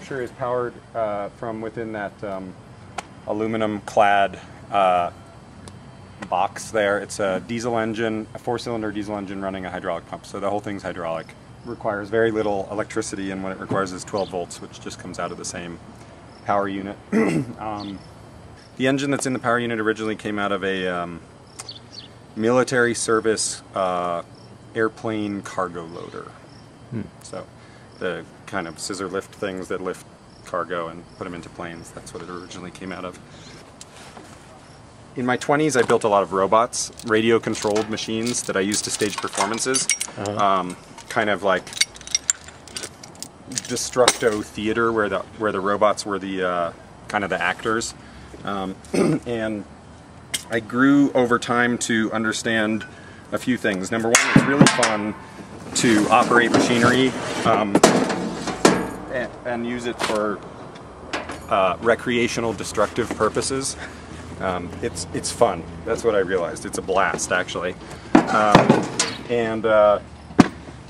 sculpture is powered from within that aluminum-clad box there. It's a diesel engine, a 4-cylinder diesel engine running a hydraulic pump. So the whole thing's hydraulic. Requires very little electricity, and what it requires is 12 volts, which just comes out of the same power unit. The engine that's in the power unit originally came out of a military service airplane cargo loader. So the kind of scissor lift things that lift cargo and put them into planes, that's what it originally came out of. In my 20s, I built a lot of robots, radio-controlled machines that I used to stage performances. Kind of like DestructoTheater, where the robots were the kind of the actors. And I grew over time to understand a few things. Number one, it's really fun to operate machinery and use it for recreational, destructive purposes. It's fun. That's what I realized. It's a blast, actually.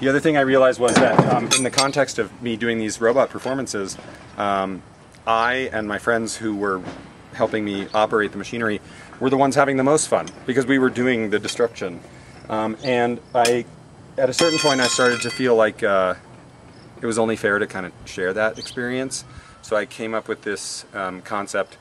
The other thing I realized was that in the context of me doing these robot performances, I and my friends who were helping me operate the machinery were the ones having the most fun, because we were doing the destruction. And at a certain point, I started to feel like it was only fair to kind of share that experience. So I came up with this concept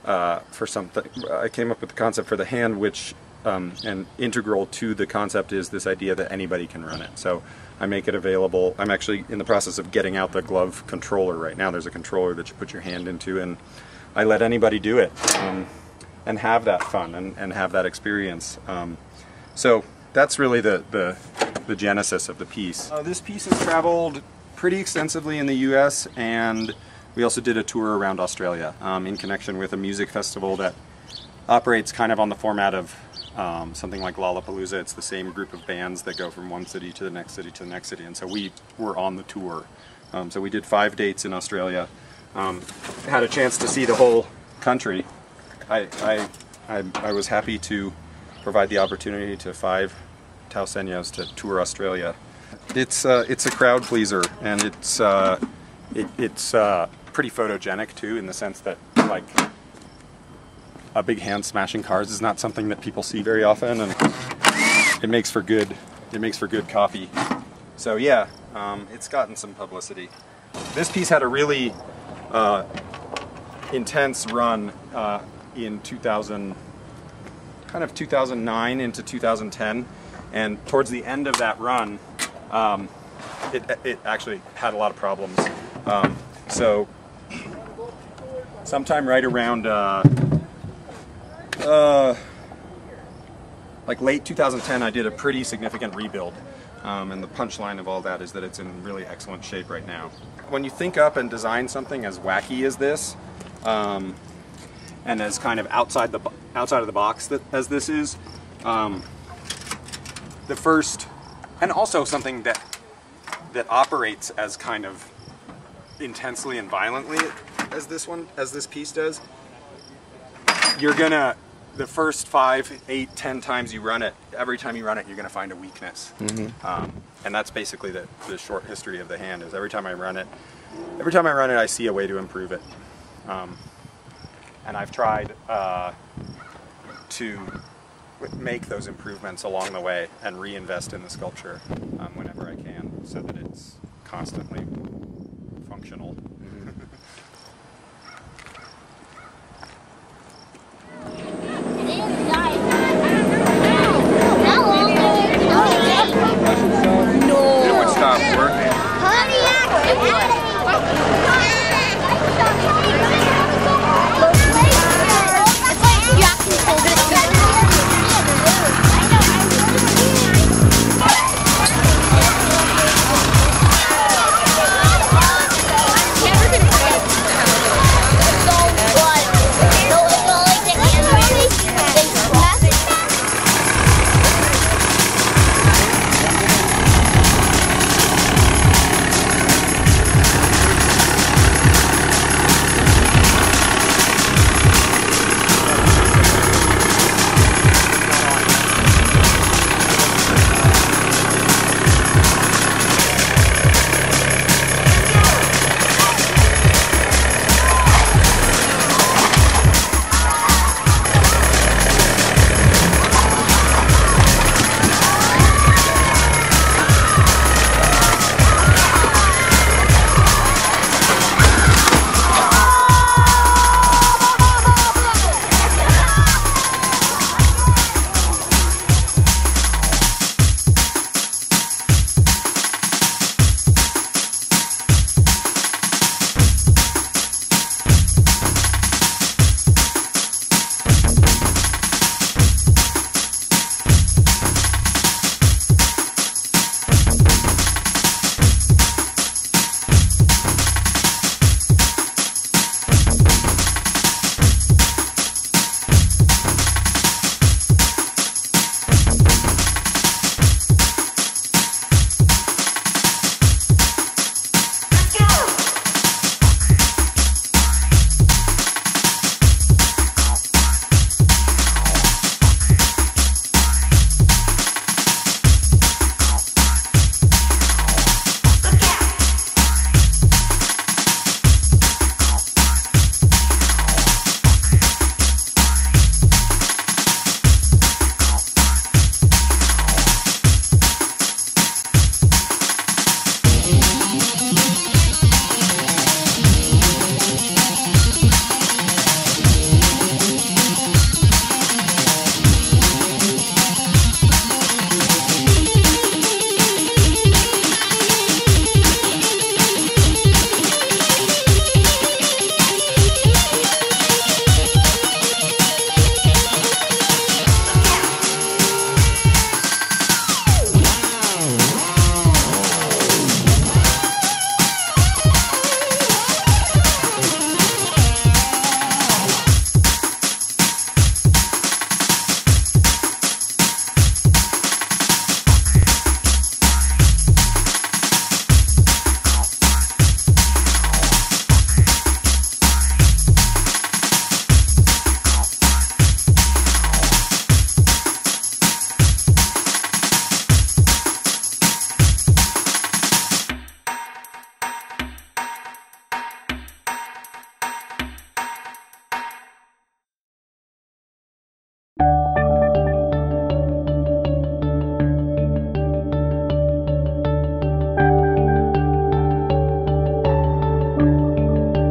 for something. I came up with the concept for the hand, which and integral to the concept is this idea that anybody can run it. So I make it available. I'm actually in the process of getting out the glove controller right now. There's a controller that you put your hand into, and I let anybody do it and have that fun and have that experience. So that's really the genesis of the piece. This piece has traveled pretty extensively in the US, and we also did a tour around Australia in connection with a music festival that operates kind of on the format of something like Lollapalooza. It's the same group of bands that go from one city to the next city to the next city, and so we were on the tour. So we did 5 dates in Australia. Had a chance to see the whole country. I was happy to provide the opportunity to 5 Taoseños to tour Australia. It's a crowd pleaser, and it's pretty photogenic too, in the sense that like a big hand smashing cars is not something that people see very often, and it makes for good copy. So yeah, it's gotten some publicity. This piece had a really intense run in 2009 into 2010, and towards the end of that run, it actually had a lot of problems. So sometime right around like late 2010, I did a pretty significant rebuild, and the punchline of all that is that it's in really excellent shape right now. When you think up and design something as wacky as this, and as kind of outside of the box as this is, the first, and also something that operates as kind of intensely and violently as this piece does, you're gonna, the first 5, 8, 10 times you run it, every time you run it, you're gonna find a weakness. And that's basically the short history of the hand. Is every time I run it, I see a way to improve it. And I've tried to make those improvements along the way and reinvest in the sculpture whenever I can, so that it's constantly functional.